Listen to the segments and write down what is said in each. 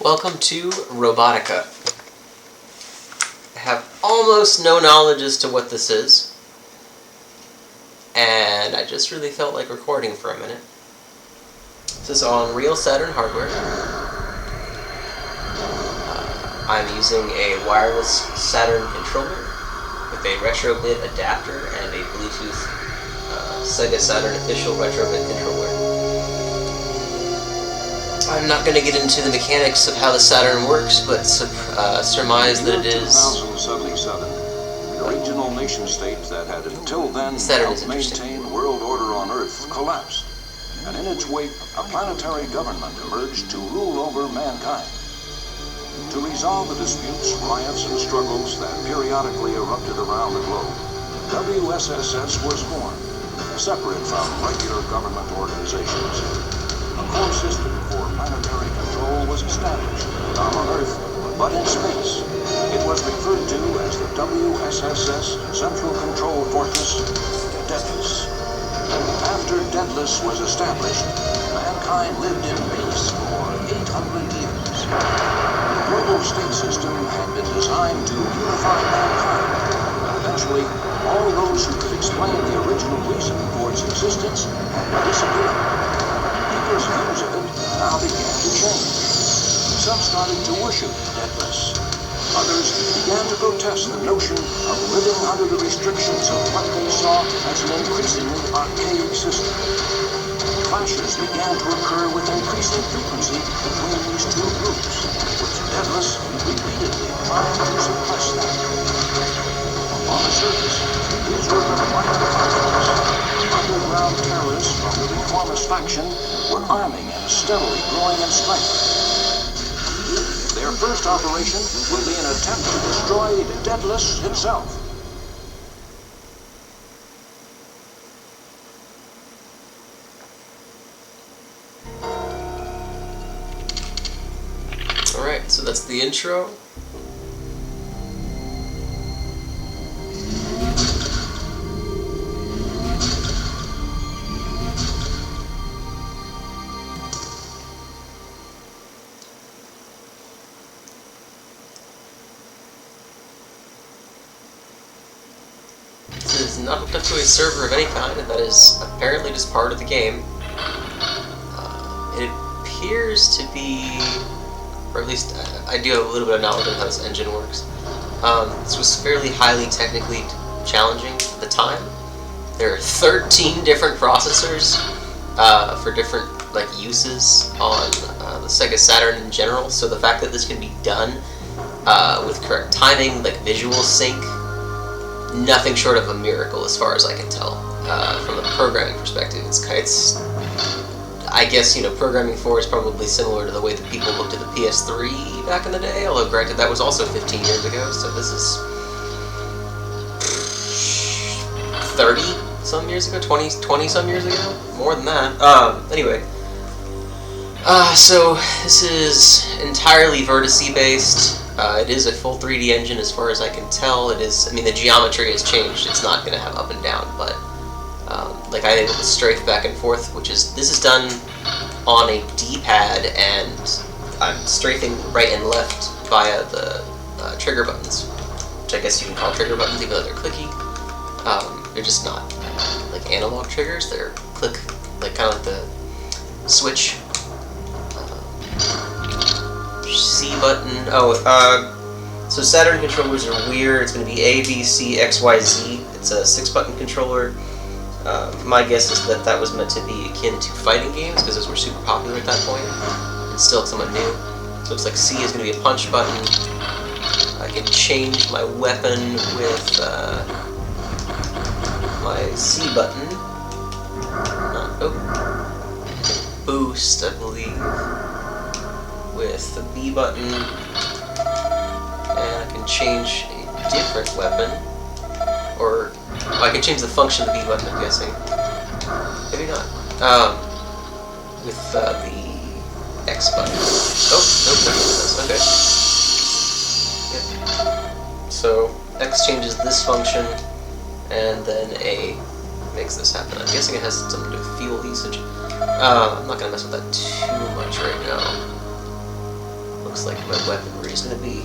Welcome to Robotica. I have almost no knowledge as to what this is, and I just really felt like recording for a minute. This is on real Saturn hardware. I'm using a wireless Saturn controller with a retrobit adapter and a Bluetooth Sega Saturn official retrobit controller. I'm not going to get into the mechanics of how the Saturn works, but surmise that it is 2077. The regional nation-state that had until then helped maintain world order on Earth collapsed, and in its wake, a planetary government emerged to rule over mankind. To resolve the disputes, riots, and struggles that periodically erupted around the globe, WSSS was born, separate from regular government organizations. A core system for planetary control was established, not on Earth, but in space. It was referred to as the WSSS Central Control Fortress, Daedalus. After Daedalus was established, mankind lived in peace for 800 years. The global state system had been designed to unify mankind, but eventually, all those who could explain the original reason for its existence had disappeared. People's views of it now began to change. Some started to worship Daedalus. Others began to protest the notion of living under the restrictions of what they saw as an increasingly archaic system. Clashes began to occur with increasing frequency between these two groups, with Daedalus repeatedly trying to suppress them. On the surface, these were the minor conflicts. Underground terrorists from the reformist faction were arming and steadily growing in strength. Their first operation will be an attempt to destroy Daedalus himself. Alright, so that's the intro. This is not hooked up to a server of any kind, and that is apparently just part of the game. It appears to be, or at least I do have a little bit of knowledge of how this engine works. This was fairly highly technically challenging at the time. There are 13 different processors for different uses on the Sega Saturn in general, so the fact that this can be done with correct timing, like visual sync, nothing short of a miracle as far as I can tell. From a programming perspective, it's I guess, programming 4 is probably similar to the way that people looked at the PS3 back in the day, although granted that was also 15 years ago, so this is 30 some years ago, 20 some years ago, more than that. Anyway, so this is entirely vertice based. It is a full 3D engine as far as I can tell. It is, the geometry has changed. It's not going to have up and down, but I'm able to strafe back and forth, this is done on a D-pad, and I'm strafing right and left via the trigger buttons, which I guess you can call trigger buttons even though they're clicky. They're just not analog triggers. They're click, kind of like the switch. C button. So Saturn controllers are weird. It's going to be A, B, C, X, Y, Z. It's a 6-button controller. My guess is that that was meant to be akin to fighting games, because those were super popular at that point. It's still somewhat new. So it looks like C is going to be a punch button. I can change my weapon with my C button. Boost, I believe, with the B button, and I can change a different weapon, or I can change the function of the B button, I'm guessing. Maybe not. With the X button. Oh, nope, that's what it does. Okay. Yep. So X changes this function, and then A makes this happen. I'm guessing it has something to do with fuel usage. I'm not gonna mess with that too much right now. looks like my weaponry is going to be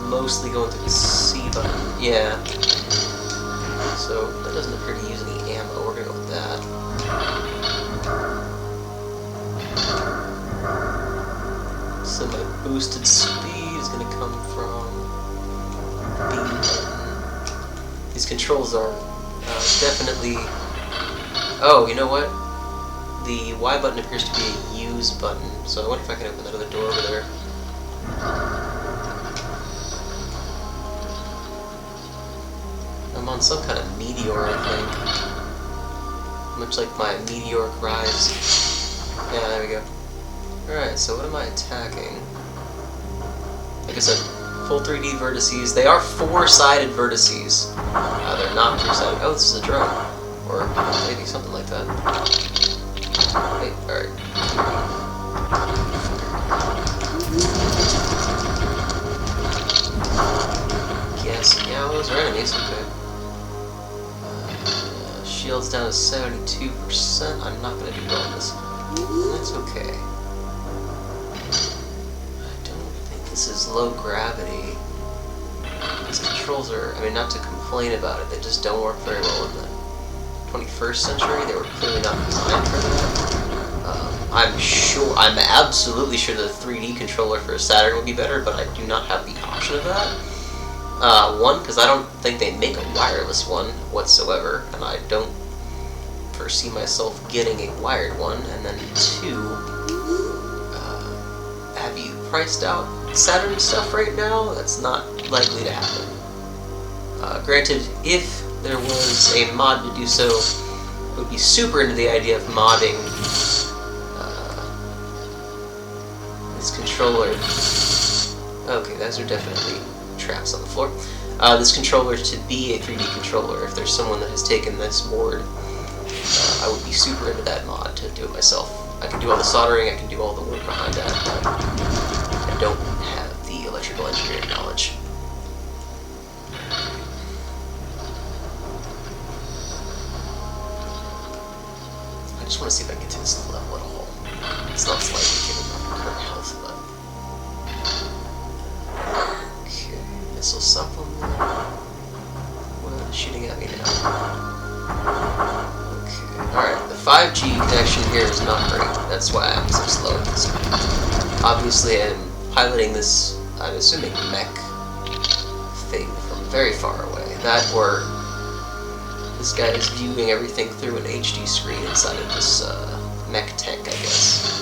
mostly going through the C button. Yeah. So that doesn't appear to use any ammo. We're going to go with that. So my boosted speed is going to come from B button. These controls are definitely... Oh, you know what? The Y button appears to be a use button, so I wonder if I can open that other door over there. I'm on some kind of meteor, I think. Much like my meteoric rise. Yeah, there we go. Alright, so what am I attacking? Like I said, full 3D vertices. They are 4-sided vertices. They're not 3-sided. Oh, this is a drone. Or maybe something like that. Wait, alright. Gas gallows or enemies, okay. Shield's down to 72%. I'm not going to do well on this. That's okay. This is low gravity. These controls are, I mean, not to complain about it, they just don't work very well in the 21st century. They were clearly not designed for that. I'm absolutely sure that a 3D controller for a Saturn would be better, but I do not have the option of that. One, because I don't think they make a wireless one whatsoever, and I don't foresee myself getting a wired one, and then two, have you priced out Saturn stuff right now? That's not likely to happen. Granted, if there was a mod to do so, I would be super into the idea of modding this controller. Okay, those are definitely traps on the floor. This controller to be a 3D controller. If there's someone that has taken this board, I would be super into that mod to do it myself. I can do all the soldering, I can do all the work behind that, but I don't have the electrical engineering knowledge. I just want to see if I can get to this level at all. It's not slightly given my current health, but... Okay, missile supplement. What is shooting at me now? Okay, alright, the 5G connection here is not great. That's why I'm so slow at this point. Obviously, I'm piloting this, I'm assuming, mech thing from very far away. That or this guy is viewing everything through an HD screen inside of this mech tech, I guess.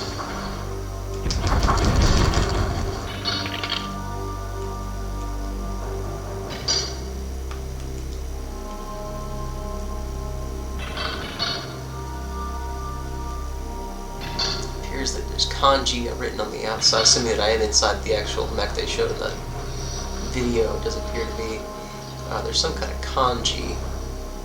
Appears that there's kanji written on the outside, assuming that I am inside the actual mech they showed in the video. It does appear to be. There's some kind of kanji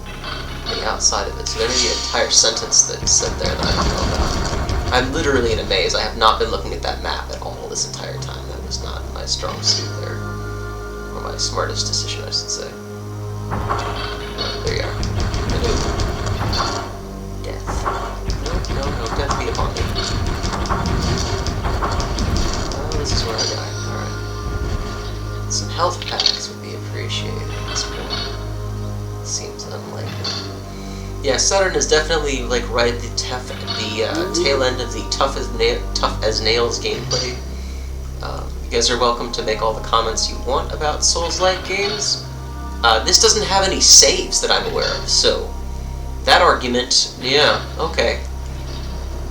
on the outside of it, so there may be an entire sentence that's said there that I don't know about. I'm literally in a maze. I have not been looking at that map at all this entire time. That was not my strong suit there. Or my smartest decision, I should say. Oh, there you are. Hello. Death. No, death be upon me. Oh, this is where I die. Alright. Some health packs would be appreciated at this point. Seems unlikely. Yeah, Saturn is definitely like right at the tail end of the tough as nails gameplay. You guys are welcome to make all the comments you want about Souls-like games. This doesn't have any saves that I'm aware of, so that argument, yeah, okay.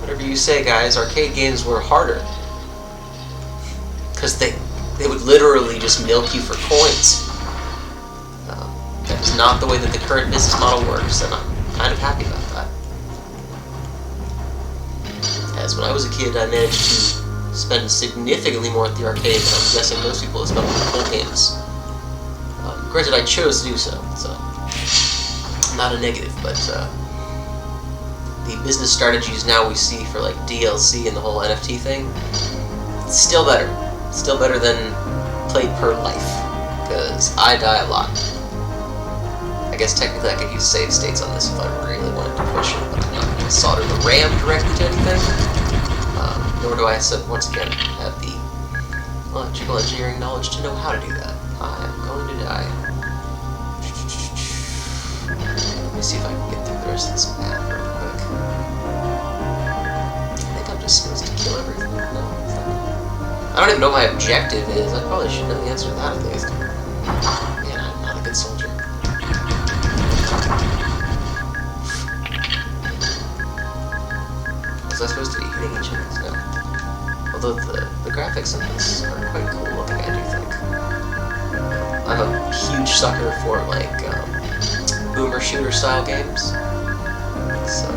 Whatever you say, guys. Arcade games were harder because they would literally just milk you for coins. That is not the way that the current business model works, and I'm kind of happy about that. As when I was a kid, I managed to spend significantly more at the arcade than I'm guessing most people have spent on full games. Granted, I chose to do so, so not a negative, but the business strategies now we see for like DLC and the whole NFT thing, still better. Still better than play per life, because I die a lot. I guess technically I could use save states on this if I really wanted to push it, but I'm not going to solder the RAM directly to anything. nor do I, once again, have the electrical engineering knowledge to know how to do that. I am going to die. Let me see if I can get through the rest of this map real quick. I think I'm just supposed to kill everything. No, it's not. I don't even know what my objective is. I probably should know the answer to that at least. Man, I'm not a good soldier. Was I supposed to be hitting each of these? No. Although the graphics in this are quite cool looking, I do think. I'm a huge sucker for, like, boomer shooter style games. So,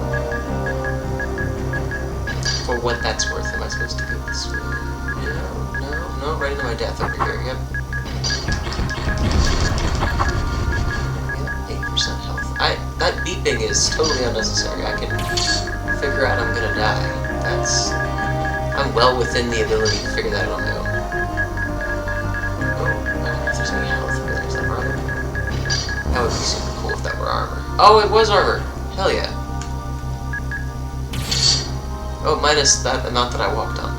for what that's worth, am I supposed to go this way? No, right into my death over here, yep. Yeah, 8% health. That beeping is totally unnecessary. I can figure out I'm gonna die. I'm well within the ability to figure that out on my own. Oh, I don't know if there's any health. There's that armor. That would be super cool if that were armor. Oh, it was armor! Hell yeah. Oh, minus that amount that I walked on.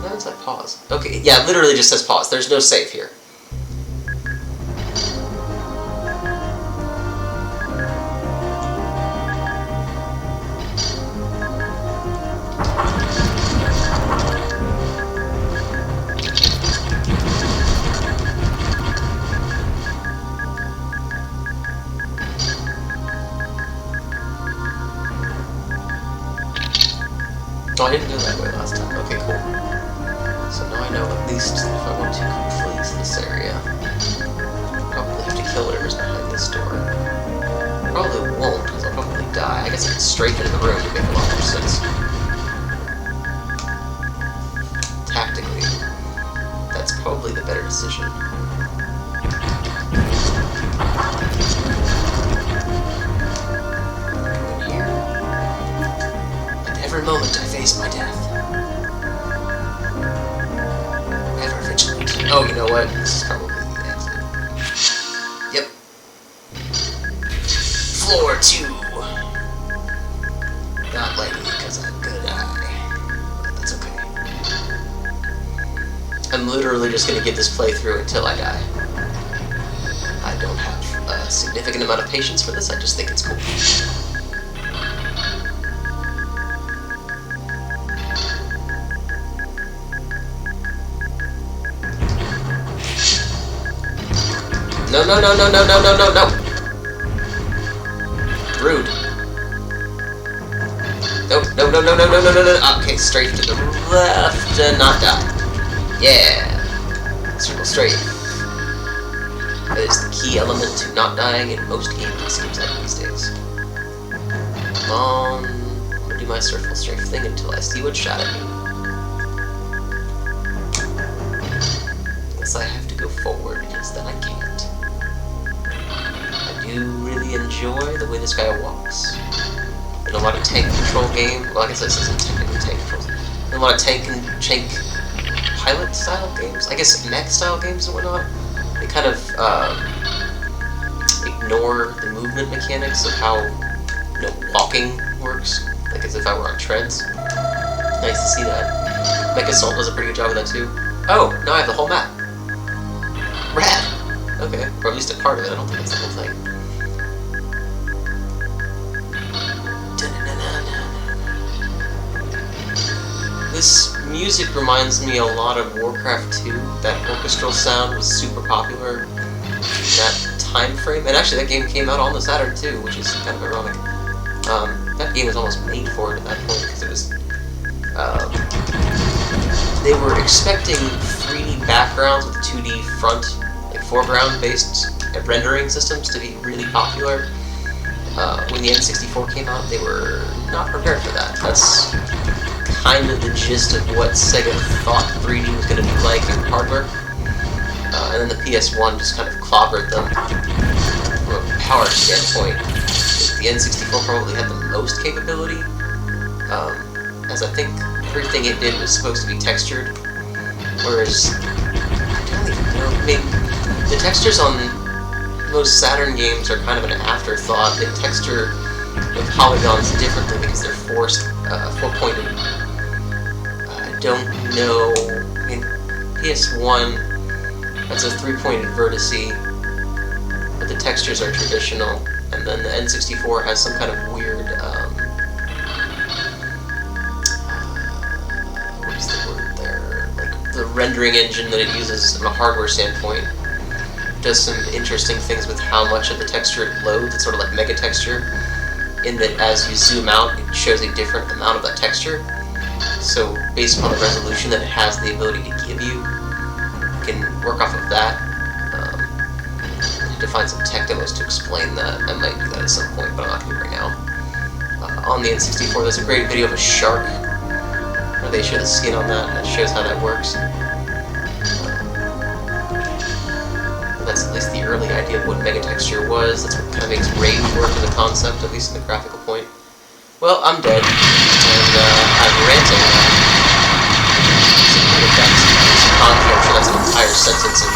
Why does that pause? Okay, yeah, it literally just says pause. There's no save here. Oh, I didn't go that way last time. Okay, cool. So now I know at least if I want to complete this area, I'll probably have to kill whatever's behind this door. Probably won't, because I'll probably die. I guess I can strafe into the room to make a lot more sense. Tactically, that's probably the better decision. Every moment I face my death. Ever vigilant. Oh, you know what? This is probably the exit. Yep. Floor 2. Not lighting because I'm gonna die. But that's okay. I'm literally just gonna get this playthrough until I die. I don't have a significant amount of patience for this, I just think it's cool. No. Rude. No. Okay, straight to the left and not die. Yeah. Circle straight. That is the key element to not dying in most games, it seems like these days. Come on. I'm gonna do my circle strafe thing until I see what's shot at me. Guess I have to go forward because then I can't. I do really enjoy the way this guy walks. In a lot of tank control games, well, I guess this isn't technically tank control. In a lot of tank pilot style games, I guess mech style games and whatnot, they kind of ignore the movement mechanics of how walking works, like as if I were on treads. Nice to see that. Mech Assault does a pretty good job of that too. Oh, now I have the whole map. Rad! Okay, or at least a part of it, I don't think it's the whole thing. This music reminds me a lot of Warcraft 2. That orchestral sound was super popular in that time frame. And actually that game came out on the Saturn too, which is kind of ironic. That game was almost made for it at that point, because it was... they were expecting 3D backgrounds with 2D front, like foreground-based rendering systems to be really popular. When the N64 came out, they were not prepared for that. That's kind of the gist of what Sega thought 3D was going to be like in hardware. And then the PS1 just kind of clobbered them from a power standpoint. The N64 probably had the most capability, as I think everything it did was supposed to be textured, whereas, I don't even know, I mean, the textures on most Saturn games are kind of an afterthought. They texture the polygons differently because they're four-pointed don't know, I mean, PS1, that's a three-pointed vertice, but the textures are traditional, and then the N64 has some kind of weird, what's the word there, like the rendering engine that it uses from a hardware standpoint does some interesting things with how much of the texture it loads. It's sort of like mega texture, in that as you zoom out, it shows a different amount of that texture. So based upon the resolution that it has the ability to give you, you can work off of that. I need to find some tech demos to explain that. I might do that at some point, but I'm not going to do it right now. On the N64, there's a great video of a shark, where they show the skin on that, and it shows how that works. That's at least the early idea of what mega texture was. That's what kind of makes Rage work as a concept, at least in the graphical point. Well, I'm dead, and I'm ranting. I'm sure that's an entire sentence in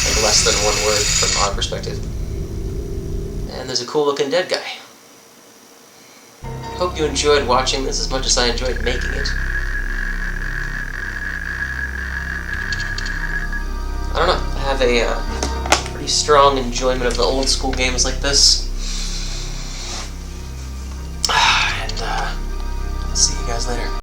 like less than one word from our perspective. And there's a cool looking dead guy. Hope you enjoyed watching this as much as I enjoyed making it. I don't know, I have a pretty strong enjoyment of the old school games like this. And see you guys later.